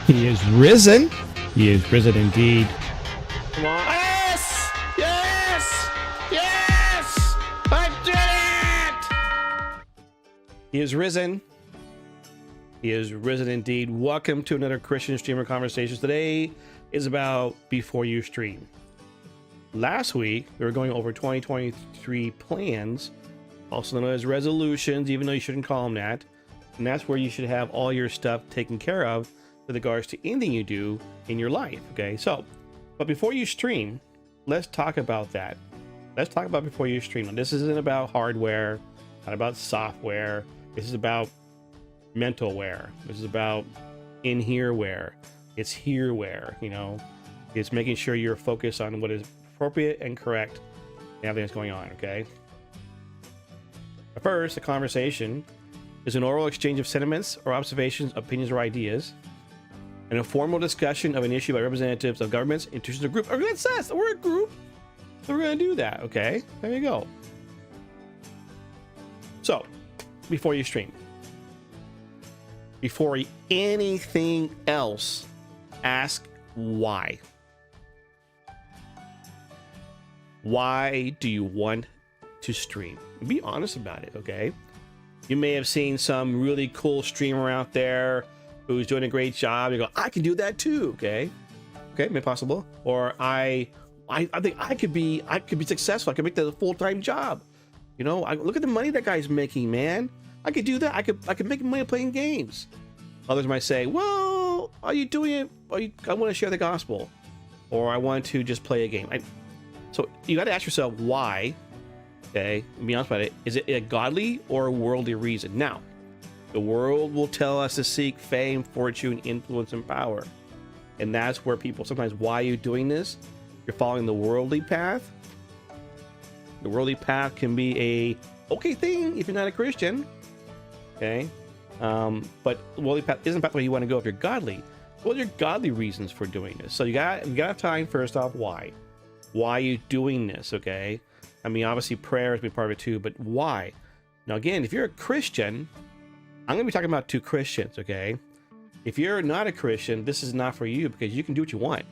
He is risen. He is risen indeed. Come on. Yes! Yes! Yes! I did it! He is risen. He is risen indeed. Welcome to another Christian Streamer Conversations. Today is about before you stream. Last week, we were going over 2023 plans, also known as resolutions, even though you shouldn't call them that. And that's where you should have all your stuff taken care of with regards to anything you do in your life. Okay, so, but before you stream, let's talk about that. Let's talk about before you stream. Now, this isn't about hardware, not about software. This is about mental wear. This is about in here wear. It's here wear, you know. It's making sure you're focused on what is appropriate and correct and everything that's going on, okay? But first, the conversation is an oral exchange of sentiments or observations, opinions, or ideas. An informal discussion of an issue by representatives of governments, institutions, or groups. Or it says we're a group, so we're going to do that, okay? There you go. So, before you stream, before anything else, ask why. Why do you want to stream? Be honest about it, okay? You may have seen some really cool streamer out there who's doing a great job. You go, I can do that too, okay? Okay, maybe possible. Or I think I could be successful. I could make that a full-time job. You know, look at the money that guy's making, man. I could do that. I could make money playing games. Others might say, well, are you doing it? I want to share the gospel, or I want to just play a game. So you got to ask yourself why. Okay, be honest about it. Is it a godly or a worldly reason? Now, the world will tell us to seek fame, fortune, influence, and power, and that's where people sometimes, why are you doing this? You're following the worldly path. The worldly path can be a okay thing if you're not a Christian. Okay, but the worldly path isn't about where you want to go if you're godly. What are your godly reasons for doing this? So you got to have time. First off, why are you doing this? Okay, I mean, obviously prayer has been part of it too, but why? Now again, if you're a Christian, I'm going to be talking about two Christians. Okay, if you're not a Christian, this is not for you, because you can do what you want.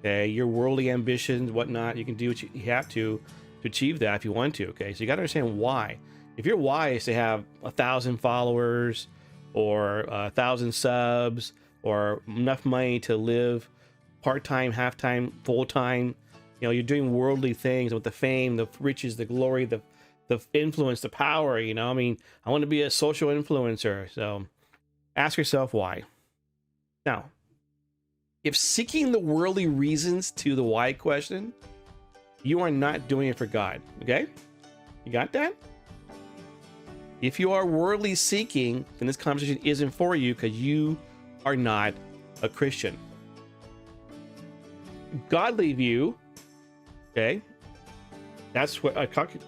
Okay, your worldly ambitions, whatnot, you can do what you have to achieve that if you want to. Okay, so you got to understand why. If your why is to have 1,000 followers or 1,000 subs or enough money to live part-time, half-time, full-time, you know, you're doing worldly things with the fame, the riches, the glory, the influence, the power, you know, I mean, I want to be a social influencer. So ask yourself why. Now, if seeking the worldly reasons to the why question, you are not doing it for God. Okay, you got that? If you are worldly seeking, then this conversation isn't for you, because you are not a Christian. Godly view, okay, that's what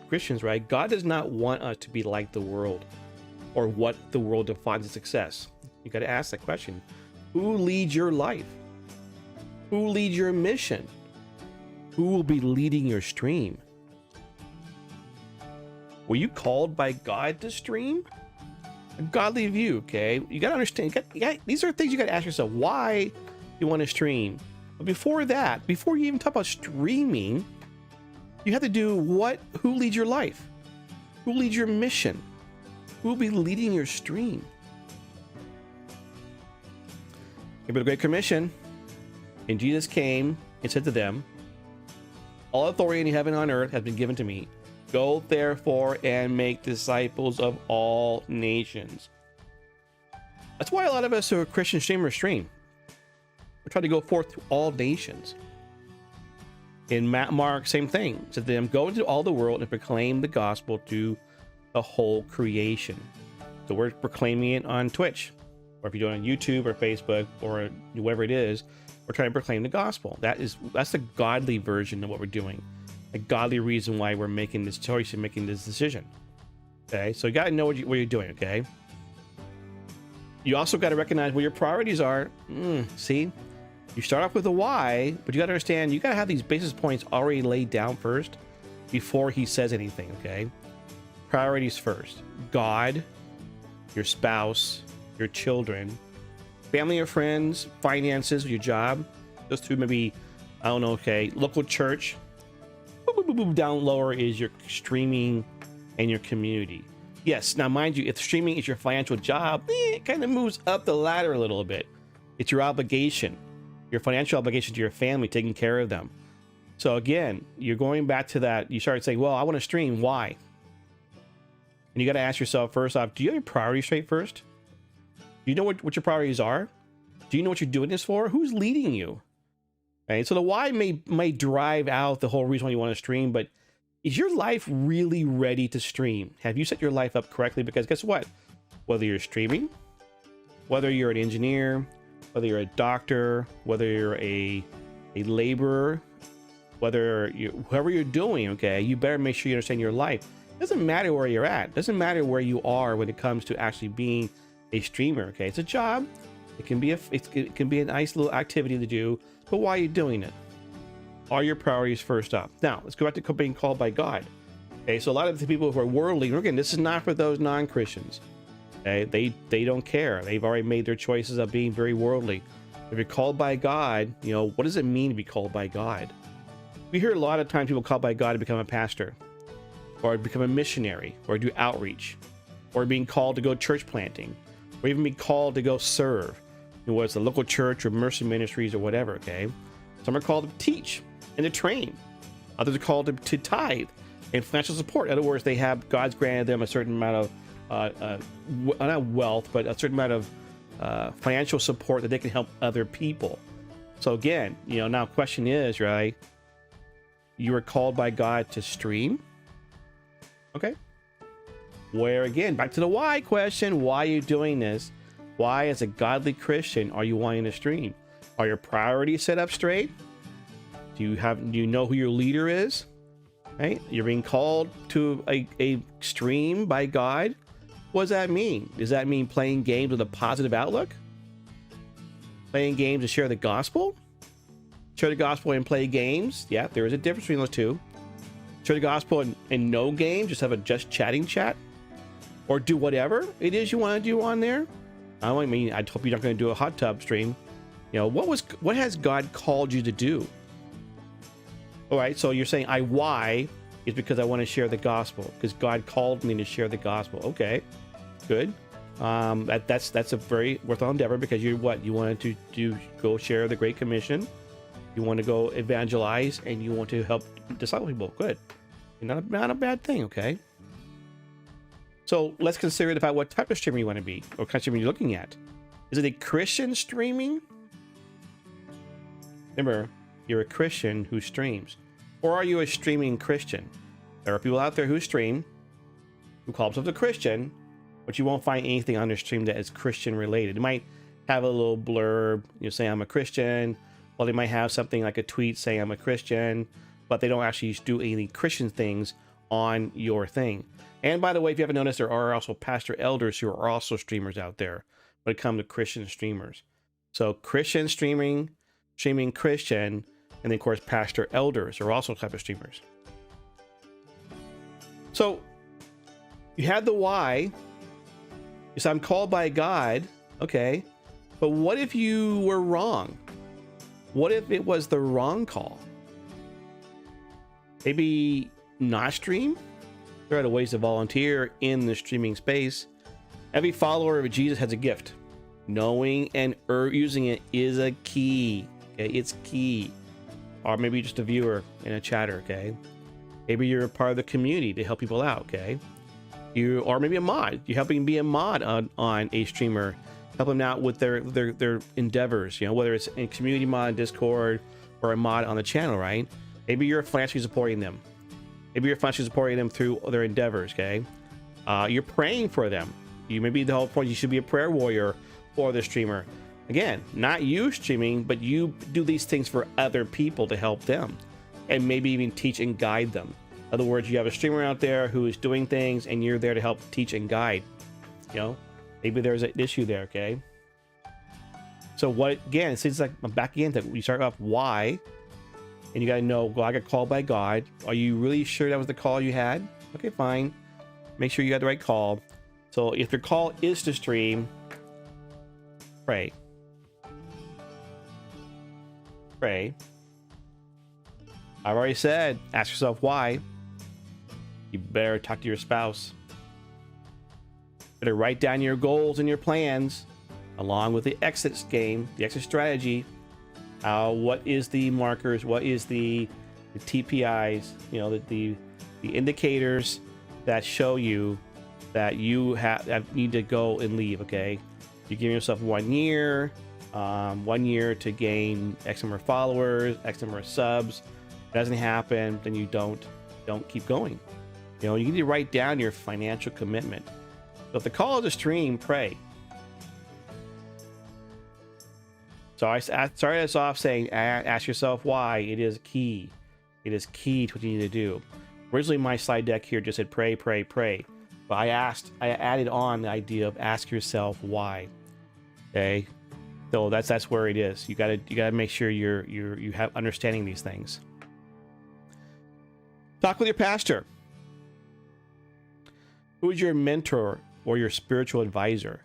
Christians, right? God does not want us to be like the world or what the world defines as success. You got to ask that question. Who leads your life? Who leads your mission? Who will be leading your stream? Were you called by God to stream? A godly view, okay? You got to understand, these are things you got to ask yourself. Why you want to stream? But before that, before you even talk about streaming, you have to do who leads your life? Who leads your mission? Who will be leading your stream? Give it a great commission. And Jesus came and said to them, all authority in heaven and on earth has been given to me. Go therefore and make disciples of all nations. That's why a lot of us who are Christian streamers stream. We're trying to go forth to all nations. In Mark, same thing. It said to them, go into all the world and proclaim the gospel to the whole creation. So we're proclaiming it on Twitch, or if you're doing it on YouTube or Facebook or whatever it is, we're trying to proclaim the gospel. That's the godly version of what we're doing. A godly reason why we're making this choice and making this decision. Okay, so you got to know what you're doing. Okay, you also got to recognize where your priorities are. See, you start off with a why, but you got to understand, you got to have these basis points already laid down first before he says anything. Okay, priorities first: God, your spouse, your children, family or friends, finances, your job, just to maybe, I don't know, okay, local church. Boop, boop, boop, boop. Down lower is your streaming and your community. Yes, now mind you, if streaming is your financial job, it kind of moves up the ladder a little bit. It's your obligation, your financial obligation to your family, taking care of them. So again, you're going back to that. You start saying, well, I want to stream. Why? And you got to ask yourself, first off, do you have your priorities straight first? Do you know what your priorities are? Do you know what you're doing this for? Who's leading you? Right? So the why may drive out the whole reason why you want to stream, but is your life really ready to stream? Have you set your life up correctly? Because guess what? Whether you're streaming, whether you're an engineer, whether you're a doctor, whether you're a laborer, whether whoever you're doing, okay, you better make sure you understand your life. It doesn't matter where you're at. It doesn't matter where you are when it comes to actually being a streamer. Okay, it's a job. It can be it can be a nice little activity to do, but why are you doing it? Are your priorities first up? Now let's go back to being called by God. Okay, so a lot of the people who are worldly, again, this is not for those non-Christians. Okay, they don't care. They've already made their choices of being very worldly. If you're called by God, you know, what does it mean to be called by God? We hear a lot of times people called by God to become a pastor, or become a missionary, or do outreach, or being called to go church planting, or even be called to go serve, whether it's a local church or mercy ministries or whatever. Okay, some are called to teach and to train. Others are called to tithe and financial support. In other words, they have God's granted them a certain amount of not wealth, but a certain amount of financial support that they can help other people. So again, you know, now question is, right? You are called by God to stream. Okay. Where again, back to the why question. Why are you doing this? Why, as a godly Christian, are you wanting to stream? Are your priorities set up straight? Do you know who your leader is? Right? You're being called to a stream by God. What does that mean? Does that mean playing games with a positive outlook? Playing games to share the gospel? Share the gospel and play games? Yeah, there is a difference between those two. Share the gospel and no game, just have a just chatting chat, or do whatever it is you want to do on there. I hope you're not going to do a hot tub stream. You know, what has God called you to do? All right, so you're saying why is because I want to share the gospel, because God called me to share the gospel. Okay, good. That's a very worthwhile endeavor, because you wanted to go share the Great Commission. You want to go evangelize, and you want to help disciple people. Good. Not a bad thing, okay? So let's consider about what type of streamer you want to be, or kind of streamer you're looking at. Is it a Christian streaming? Remember, you're a Christian who streams. Or are you a streaming Christian? There are people out there who stream, who call themselves a Christian, but you won't find anything on their stream that is Christian related. It might have a little blurb, saying I'm a Christian. Well, they might have something like a tweet saying I'm a Christian, but they don't actually do any Christian things on your thing. And by the way, if you haven't noticed, there are also pastor elders who are also streamers out there when it comes to Christian streamers. So Christian streaming Christian, and then of course pastor elders are also type of streamers. So you had the why. You said I'm called by God. Okay, but what if you were wrong? What if it was the wrong call? Maybe not stream? There are other ways to volunteer in the streaming space. Every follower of Jesus has a gift. Knowing and using it is a key. Okay, it's key. Or maybe just a viewer and a chatter. Okay, maybe you're a part of the community to help people out. Okay, or maybe a mod. You're helping be a mod on a streamer, help them out with their endeavors. Whether it's a community mod, Discord, or a mod on the channel. Right? Maybe you're financially supporting them. Maybe you're financially supporting them through their endeavors. Okay, you're praying for them. Maybe the whole point, you should be a prayer warrior for the streamer. Again, not you streaming, but you do these things for other people to help them, and maybe even teach and guide them. In other words, you have a streamer out there who is doing things, and you're there to help teach and guide. Maybe there's an issue there. Okay. So again, it seems like I'm back again that we start off why, and you got to know, well, I got called by God. Are you really sure that was the call you had? Okay, fine. Make sure you got the right call. So if your call is to stream, pray. pray. I've already said, ask yourself why. You better talk to your spouse. Better write down your goals and your plans, along with the exit game, the exit strategy. What is the markers? What is the TPIs? You know, the indicators that show you that you need to go and leave. Okay, you give yourself 1 year, 1 year to gain X number of followers, X number of subs. If it doesn't happen, then you don't keep going. You know, you need to write down your financial commitment. So if the call is a stream, pray. So I started us off saying, ask yourself why. It is key. It is key to what you need to do. Originally, my slide deck here just said pray, pray, pray. But I added on the idea of ask yourself why. Okay, so that's where it is. You gotta make sure you have understanding these things. Talk with your pastor. Who is your mentor or your spiritual advisor?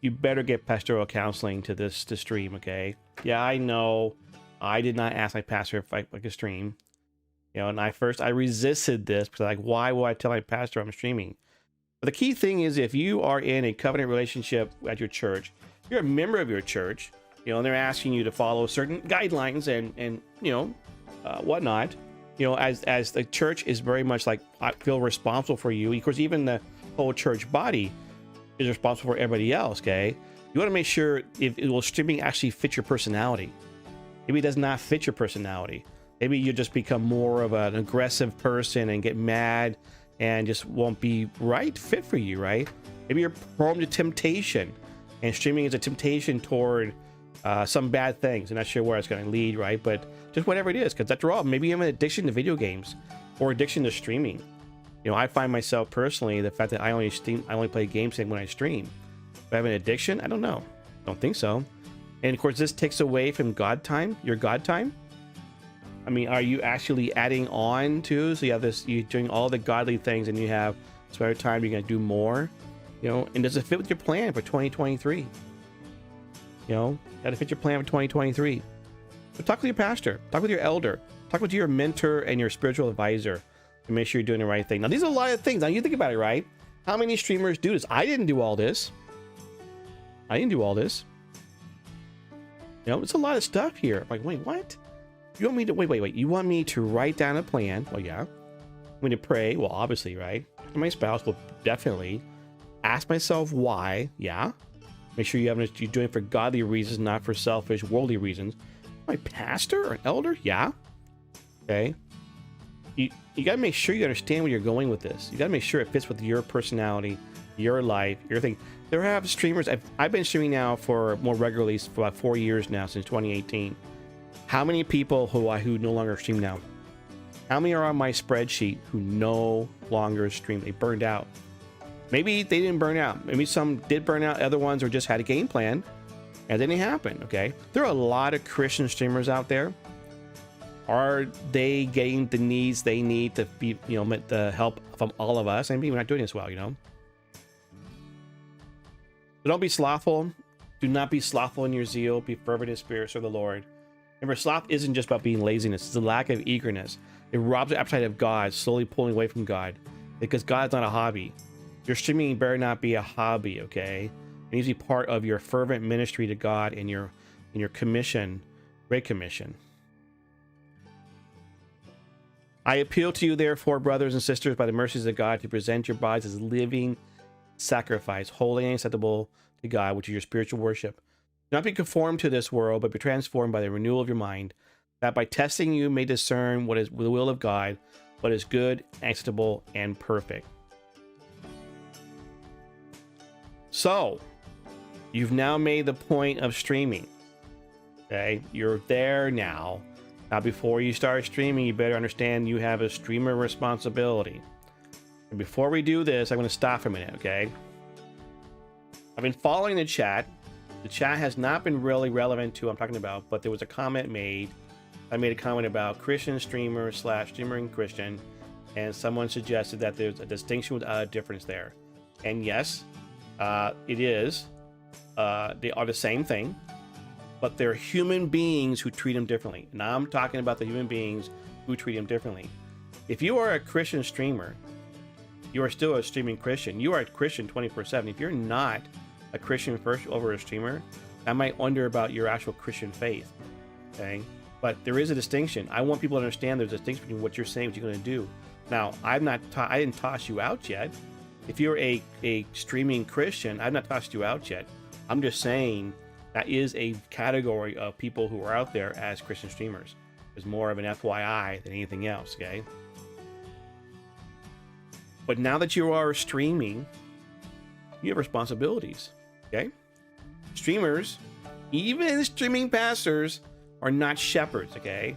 You better get pastoral counseling to stream, okay? Yeah, I know. I did not ask my pastor if I could stream. You know, and I resisted this because like, why will I tell my pastor I'm streaming? But the key thing is, if you are in a covenant relationship at your church, you're a member of your church, you know, and they're asking you to follow certain guidelines and you know, whatnot. You know, as the church is very much like, I feel responsible for you. Of course, even the whole church body is responsible for everybody else. Okay, you want to make sure if streaming actually fit your personality. Maybe it does not fit your personality. Maybe you just become more of an aggressive person and get mad and just won't be fit for you, right? Maybe you're prone to temptation, and streaming is a temptation toward some bad things. I'm not sure where it's going to lead, right? But just whatever it is, because after all, maybe you have an addiction to video games or addiction to streaming. You know, I find myself personally, the fact that I only play games when I stream. Do I have an addiction? I don't know. Don't think so. And of course, this takes away from God time, your God time. I mean, are you actually adding on to? So you have this, you're doing all the godly things, and you have spare time. You're going to do more, you know. And does it fit with your plan for 2023? You know, got to fit your plan for 2023. But talk with your pastor, talk with your elder, talk with your mentor and your spiritual advisor to make sure you're doing the right thing. Now, these are a lot of things. Now, you think about it, right? How many streamers do this? I didn't do all this. You know, it's a lot of stuff here. I'm like, wait, what? You want me to wait? You want me to write down a plan? Well, yeah. I'm going to pray. Well, obviously, right? And my spouse will definitely ask myself why. Yeah. Make sure you're doing it for godly reasons, not for selfish, worldly reasons. My pastor or an elder? Yeah. Okay. You got to make sure you understand where you're going with this. You got to make sure it fits with your personality, your life, your thing. There have streamers. I've been streaming now for more regularly for about 4 years now, since 2018. How many people who no longer stream now? How many are on my spreadsheet who no longer stream? They burned out. Maybe they didn't burn out. Maybe some did burn out. Other ones or just had a game plan, and then it happened. Okay, there are a lot of Christian streamers out there. Are they getting the needs they need to be, you know, the help from all of us? And maybe we're not doing this well, you know. So don't be slothful. Do not be slothful in your zeal. Be fervent in spirit, serve the Lord. Remember, sloth isn't just about being laziness. It's a lack of eagerness. It robs the appetite of God, slowly pulling away from God, because God's not a hobby. Your streaming better not be a hobby, okay? It needs to be part of your fervent ministry to God and your commission, Great Commission. I appeal to you, therefore, brothers and sisters, by the mercies of God, to present your bodies as living sacrifice, holy and acceptable to God, which is your spiritual worship. Do not be conformed to this world, but be transformed by the renewal of your mind, that by testing you may discern what is the will of God, what is good, acceptable, and perfect. So, you've now made the point of streaming. Okay, you're there now. Now, before you start streaming, you better understand you have a streamer responsibility. And before we do this, I'm going to stop for a minute, okay? I've been following the chat. The chat has not been really relevant to what I'm talking about, but there was a comment made. I made a comment about Christian streamer / streamering Christian, and someone suggested that there's a distinction without a difference there. And yes, it is. They are the same thing. but they're human beings who treat them differently. And I'm talking about the human beings who treat them differently. If you are a Christian streamer, you are still a streaming Christian. You are a Christian 24/7. If you're not a Christian first over a streamer, I might wonder about your actual Christian faith. Okay, but there is a distinction. I want people to understand there's a distinction between what you're saying, what you're going to do. Now, I didn't toss you out yet. If you're a streaming Christian, I've not tossed you out yet. I'm just saying that is a category of people who are out there as Christian streamers. It's more of an FYI than anything else, okay? But now that you are streaming, you have responsibilities, okay? Streamers, even streaming pastors, are not shepherds, okay?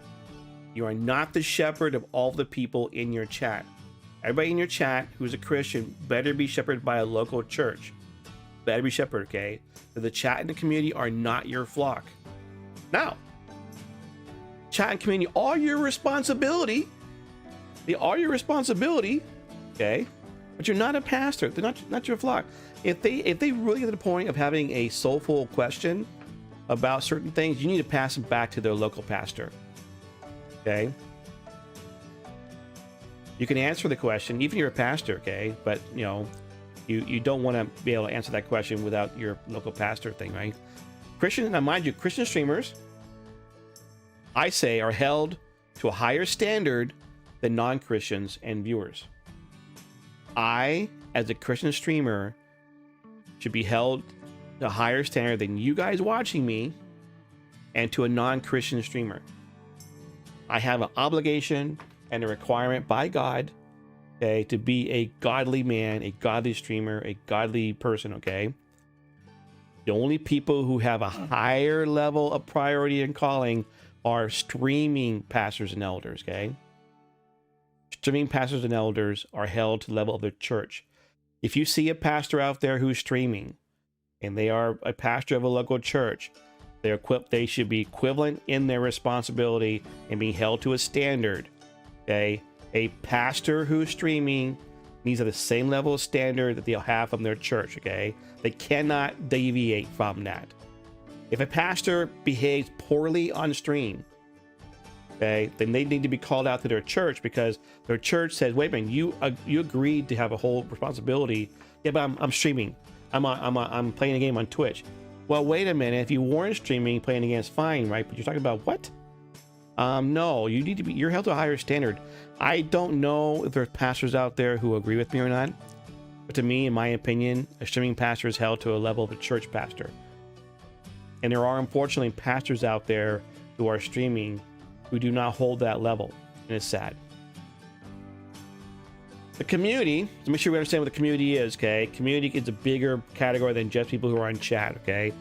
You are not the shepherd of all the people in your chat. Everybody in your chat who's a Christian better be shepherded by a local church. Better be shepherded, okay? So the chat and the community are not your flock. Now, chat and community are your responsibility. They are your responsibility, okay? But you're not a pastor. They're not your flock. If they really get to the point of having a soulful question about certain things, you need to pass them back to their local pastor. Okay? You can answer the question, even if you're a pastor, okay? But, you know, you don't want to be able to answer that question without your local pastor thing, right? Christian, now mind you, Christian streamers, I say, are held to a higher standard than non-Christians and viewers. I, as a Christian streamer, should be held to a higher standard than you guys watching me and to a non-Christian streamer. I have an obligation and a requirement by God, okay, to be a godly man, a godly streamer, a godly person, okay? The only people who have a higher level of priority and calling are streaming pastors and elders, okay? Streaming pastors and elders are held to the level of their church. If you see a pastor out there who's streaming and they are a pastor of a local church, they should be equivalent in their responsibility and being held to a standard. Okay, a pastor who's streaming needs at the same level of standard that they'll have from their church. Okay, they cannot deviate from that. If a pastor behaves poorly on stream, okay, then they need to be called out to their church because their church says, "Wait a minute, you agreed to have a whole responsibility." Yeah, but I'm streaming. I'm playing a game on Twitch. Well, wait a minute. If you weren't streaming, playing a game is fine, right? But you're talking about what? No, you need to be. You're held to a higher standard. I don't know if there's pastors out there who agree with me or not, but to me, in my opinion, a streaming pastor is held to a level of a church pastor. And there are unfortunately pastors out there who are streaming who do not hold that level, and it's sad. The community, to make sure we understand what the community is, okay? Community is a bigger category than just people who are in chat, okay?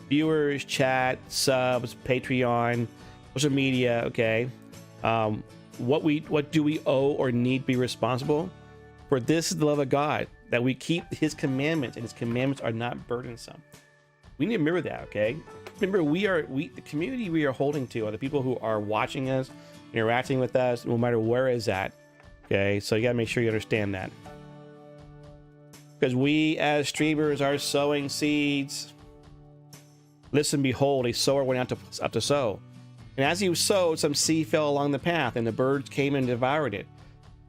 Viewers, chat, subs, Patreon, social media, okay? What do we owe or need to be responsible for? This is the love of God, that we keep his commandments, and his commandments are not burdensome. We need to remember that, okay? Remember, the community we are holding to are the people who are watching us, interacting with us, no matter where it's at. Okay, so you gotta make sure you understand that. Because we as streamers are sowing seeds. Listen, behold, a sower went out to sow. And as he sowed, some seed fell along the path, and the birds came and devoured it.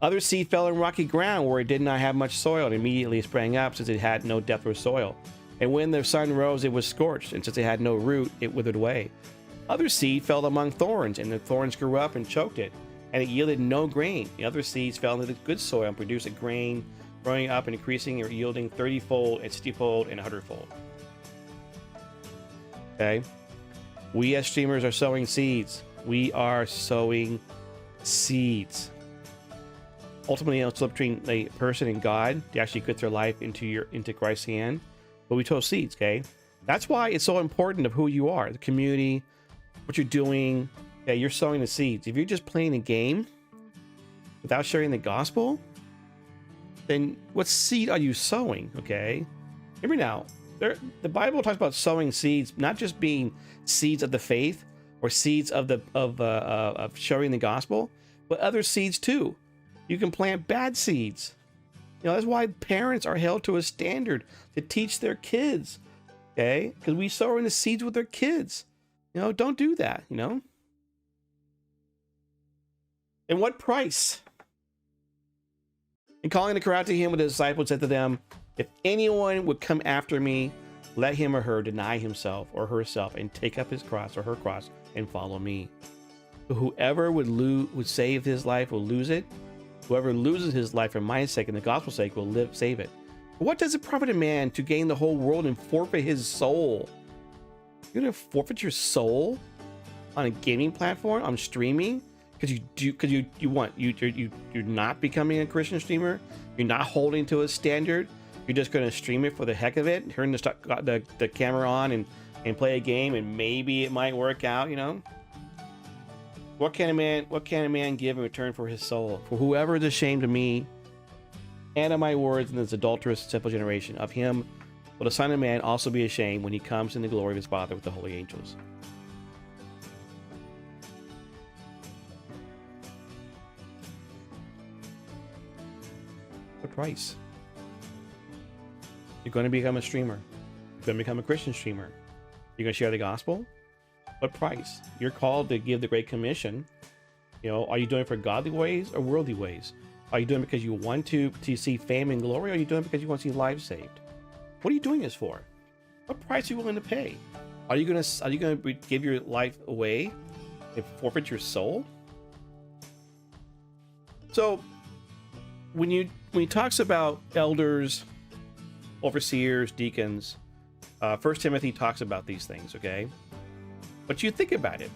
Other seed fell in rocky ground where it did not have much soil, and immediately sprang up, since it had no depth of soil. And when the sun rose, it was scorched, and since it had no root, it withered away. Other seed fell among thorns, and the thorns grew up and choked it, and it yielded no grain. The other seeds fell into the good soil and produced a grain, growing up and increasing, or yielding 30-fold and 60-fold and 100-fold. Okay? We as streamers are sowing seeds. We are sowing seeds. Ultimately, it's between a person and God to actually put their life into Christ's hand. But we sow seeds, okay? That's why it's so important of who you are, the community, what you're doing. Yeah, you're sowing the seeds. If you're just playing a game without sharing the gospel, then what seed are you sowing? Okay, hear me now. The Bible talks about sowing seeds, not just being seeds of the faith or seeds of sharing the gospel, but other seeds too. You can plant bad seeds. You know, that's why parents are held to a standard to teach their kids. Okay, because we sow in the seeds with their kids. don't do that, And what price? And calling the crowd to him with the disciples said to them, if anyone would come after me, let him or her deny himself or herself and take up his cross or her cross and follow me. But whoever would save his life will lose it. Whoever loses his life for my sake and the gospel's sake will save it. But what does it profit a man to gain the whole world and forfeit his soul? You're gonna forfeit your soul on a gaming platform, on streaming? You're not becoming a Christian streamer. You're not holding to a standard. You're just going to stream it for the heck of it, turn the camera on and play a game, and maybe it might work out. What can a man give in return for his soul? For whoever is ashamed of me and of my words in this adulterous, simple generation, of him will the Son of Man also be ashamed when he comes in the glory of his Father with the holy angels. Price. You're going to become a streamer. You're going to become a Christian streamer. You're going to share the gospel. What price? You're called to give the Great Commission. Are you doing it for godly ways or worldly ways? Are you doing it because you want to see fame and glory, or are you doing it because you want to see lives saved? What are you doing this for? What price are you willing to pay? Are you going to give your life away and forfeit your soul? So when he talks about elders, overseers, deacons, 1 Timothy talks about these things, okay? But you think about it.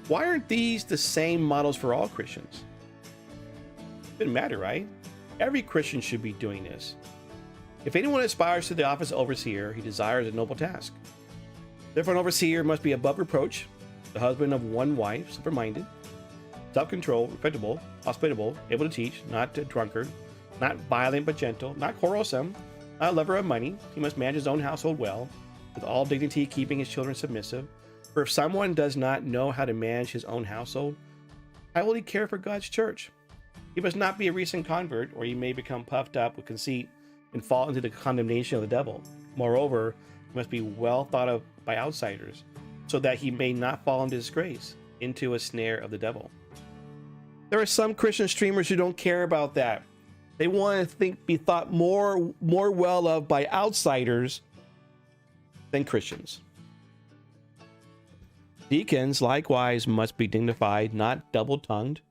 Why aren't these the same models for all Christians? It doesn't matter, right? Every Christian should be doing this. If anyone aspires to the office of overseer, he desires a noble task. Therefore, an overseer must be above reproach, the husband of one wife, sober-minded, self-controlled, respectable, hospitable, able to teach, not a drunkard, not violent but gentle, not quarrelsome, not a lover of money. He must manage his own household well, with all dignity, keeping his children submissive. For if someone does not know how to manage his own household, how will he care for God's church? He must not be a recent convert, or he may become puffed up with conceit and fall into the condemnation of the devil. Moreover, he must be well thought of by outsiders, so that he may not fall into disgrace, into a snare of the devil. There are some Christian streamers who don't care about that. They want to be thought more well of by outsiders than Christians. Deacons likewise must be dignified, not double-tongued,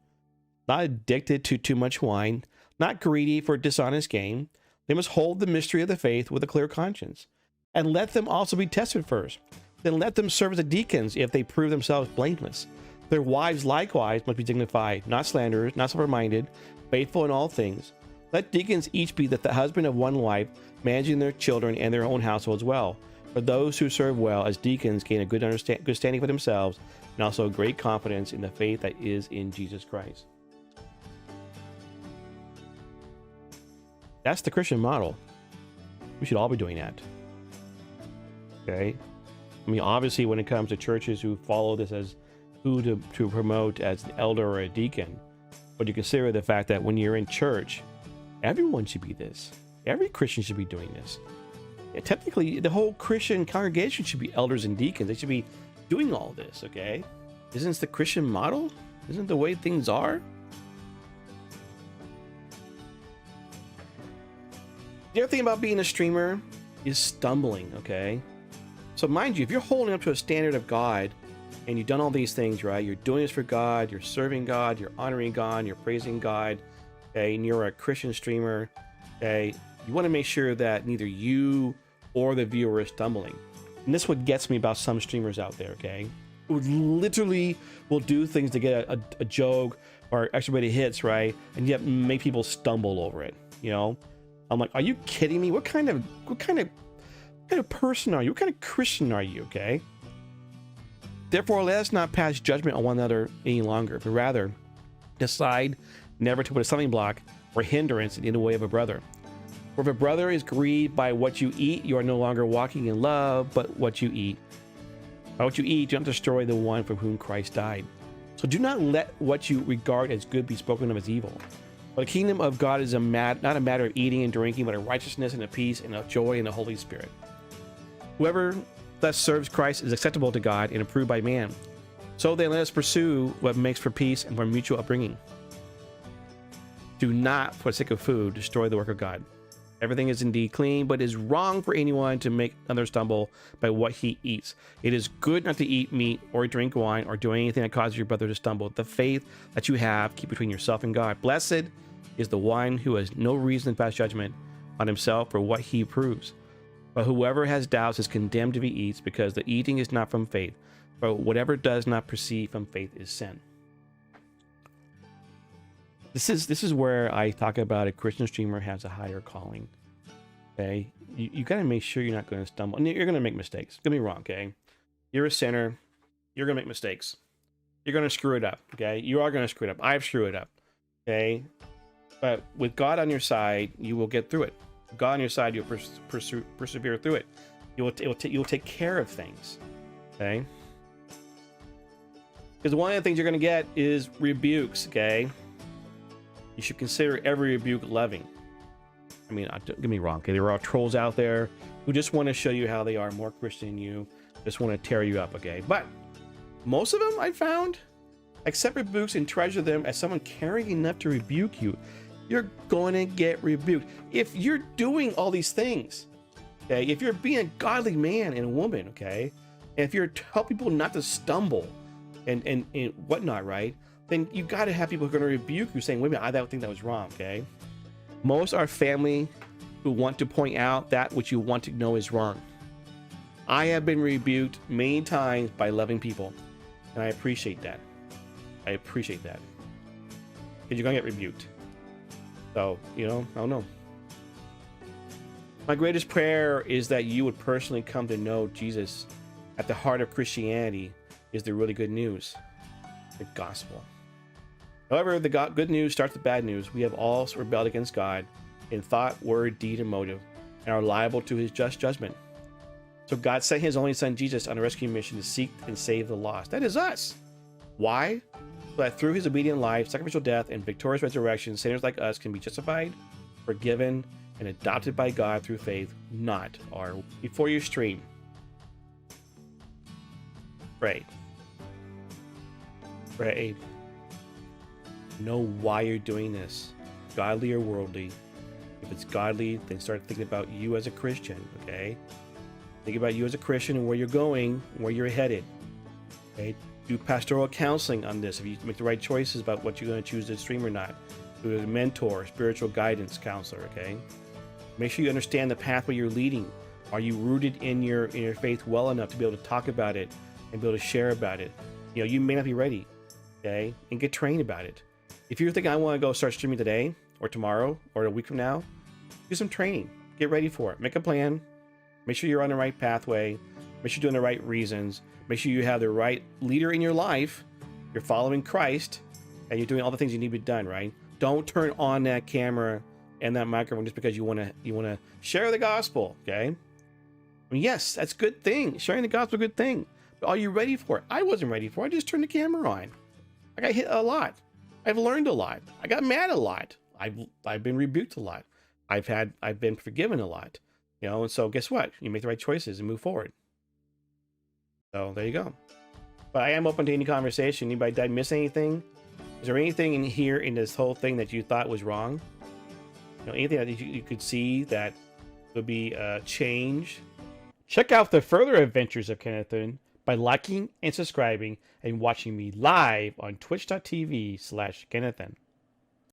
not addicted to too much wine, not greedy for dishonest gain. They must hold the mystery of the faith with a clear conscience, and let them also be tested first. Then let them serve as deacons if they prove themselves blameless. Their wives likewise must be dignified, not slanderers, not sober-minded, faithful in all things. Let deacons each be the husband of one wife, managing their children and their own households well. For those who serve well as deacons gain a good standing for themselves, and also great confidence in the faith that is in Jesus Christ. That's the Christian model. We should all be doing that. Okay? Obviously, when it comes to churches who follow this as who to promote as an elder or a deacon, but you consider the fact that when you're in church, everyone should be this. Every Christian should be doing this. Yeah, technically, the whole Christian congregation should be elders and deacons. They should be doing all this, okay? Isn't this the Christian model? Isn't the way things are? The other thing about being a streamer is stumbling, okay? So mind you, if you're holding up to a standard of God and you've done all these things, right? You're doing this for God, you're serving God, you're honoring God, you're praising God, okay? And you're a Christian streamer, okay? You want to make sure that neither you or the viewer is stumbling. And this is what gets me about some streamers out there, okay? Who literally will do things to get a joke or extra bit of hits, right? And yet make people stumble over it, you know? I'm like, are you kidding me? What kind of person are you? What kind of Christian are you, okay? Therefore, let us not pass judgment on one another any longer, but rather decide never to put a stumbling block or hindrance in the way of a brother. For if a brother is grieved by what you eat, you are no longer walking in love, but what you eat. By what you eat, do not destroy the one for whom Christ died. So do not let what you regard as good be spoken of as evil. For the kingdom of God is not a matter of eating and drinking, but of righteousness and of peace and of joy in the Holy Spirit. Whoever thus serves Christ is acceptable to God and approved by man. So then let us pursue what makes for peace and for mutual upbringing. Do not, for the sake of food, destroy the work of God. Everything is indeed clean, but it is wrong for anyone to make others stumble by what he eats. It is good not to eat meat or drink wine or do anything that causes your brother to stumble. The faith that you have, keep between yourself and God. Blessed is the one who has no reason to pass judgment on himself for what he approves. But whoever has doubts is condemned if he eats, because the eating is not from faith. But whatever does not proceed from faith is sin. This is where I talk about a Christian streamer has a higher calling. Okay, you got to make sure you're not going to stumble. And you're going to make mistakes. Don't be wrong. Okay, you're a sinner. You're going to make mistakes. You're going to screw it up. Okay, you are going to screw it up. I've screwed it up. Okay, but with God on your side, you will get through it. With God on your side, you'll persevere through it. You'll take care of things. Okay, because one of the things you're going to get is rebukes. Okay. You should consider every rebuke loving. I mean, don't get me wrong. Okay? There are trolls out there who just want to show you how they are more Christian than you, just want to tear you up, okay? But most of them, I found, accept rebukes and treasure them as someone caring enough to rebuke you. You're going to get rebuked. If you're doing all these things, okay? If you're being a godly man and woman, okay? And if you're helping people not to stumble and whatnot, right? Then you got to have people who are going to rebuke you saying, wait a minute, I don't think that was wrong, okay? Most are family who want to point out that which you want to know is wrong. I have been rebuked many times by loving people, and I appreciate that. I appreciate that. Because you're going to get rebuked. So, I don't know. My greatest prayer is that you would personally come to know Jesus. At the heart of Christianity is the really good news, the gospel. However, the good news starts with bad news. We have all rebelled against God in thought, word, deed, and motive, and are liable to his just judgment. So God sent his only son, Jesus, on a rescue mission to seek and save the lost. That is us. Why? So that through his obedient life, sacrificial death, and victorious resurrection, sinners like us can be justified, forgiven, and adopted by God through faith, not our. Before you stream, pray. Pray. Know why you're doing this, godly or worldly. If it's godly, then start thinking about you as a Christian, okay? Think about you as a Christian and where you're going, where you're headed, okay? Do pastoral counseling on this if you make the right choices about what you're going to choose to stream or not. Do a mentor, spiritual guidance counselor, okay? Make sure you understand the pathway you're leading. Are you rooted in your faith well enough to be able to talk about it and be able to share about it? You may not be ready, okay? And get trained about it. If you're thinking, I want to go start streaming today or tomorrow or a week from now, do some training. Get ready for it. Make a plan. Make sure you're on the right pathway. Make sure you're doing the right reasons. Make sure you have the right leader in your life. You're following Christ and you're doing all the things you need to be done, right? Don't turn on that camera and that microphone just because you want to share the gospel, okay? I mean, yes, that's a good thing. Sharing the gospel is a good thing. But are you ready for it? I wasn't ready for it. I just turned the camera on. I got hit a lot. I've learned a lot. I got mad a lot. I've been rebuked a lot. I've been forgiven a lot. And so guess what? You make the right choices and move forward. So there you go. But I am open to any conversation. Anybody, did I miss anything? Is there anything in here in this whole thing that you thought was wrong? Anything that you could see that would be a change? Check out the further adventures of Kennethoughts by liking and subscribing and watching me live on twitch.tv/Kennethoughts.